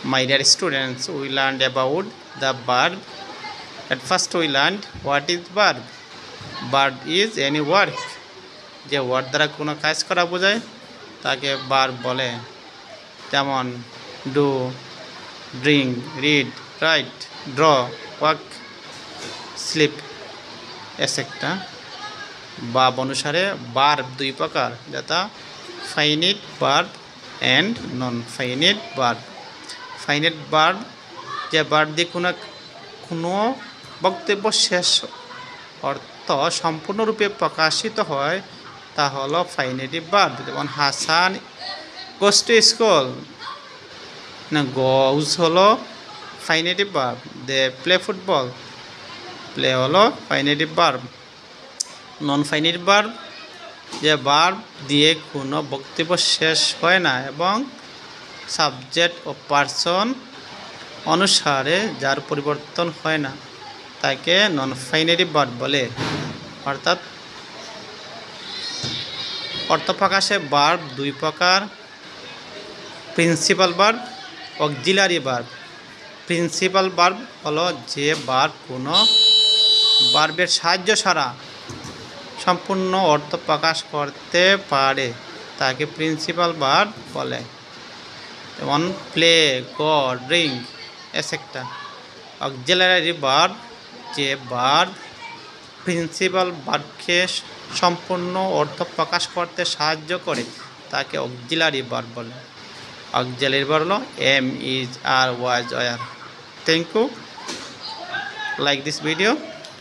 My dear students, we learned about the verb. At first we learned what is verb. Verb is any work. যে word দ্বারা কোনো কাজ করা বোঝায় তাকে verb বলে। যেমন do, drink, read, write, draw, walk, sleep etcetera. ভাব অনুসারে ভার্ব দুই প্রকার, যথা finite verb and non finite verb. Finite verb যে ভার্ব দিয়ে কোনো বক্তব্য শেষ অর্থ সম্পূর্ণরূপে প্রকাশিত হয় তা হলো ফাইনেটিভ ভার্ব। যেমন হাসান গোস টু স্কুল, না গোজ হলো finite verb. They play football, play হলো finite verb. Non finite verb যে ভার্ব দিয়ে কোনো বক্তব্য শেষ হয় না এবং সাবজেক্ট ও পার্সন অনুসারে যার পরিবর্তন হয় না তাকে নন ফাইনেটিভ ভার্ব বলে। অর্থাৎ অর্থ প্রকাশে ভার্ব দুই প্রকার, principal verb, auxiliary verb. Principal verb হলো যে ভার্ব কোনো ভার্বের সাহায্য ছাড়া সম্পূর্ণ অর্থ প্রকাশ করতে পারে তাকে প্রিন্সিপাল ভার্ব বলে। যেমন play, go, drink etcetera. Auxiliary verb যে ভার্ব প্রিন্সিপাল ভার্বকে সম্পূর্ণ অর্থ প্রকাশ করতে সাহায্য করে তাকে অক্সিলারি ভার্ব বলে। অক্সিলারি ভার্ব হলো am, is, are, was, were. Thank you. Like this video.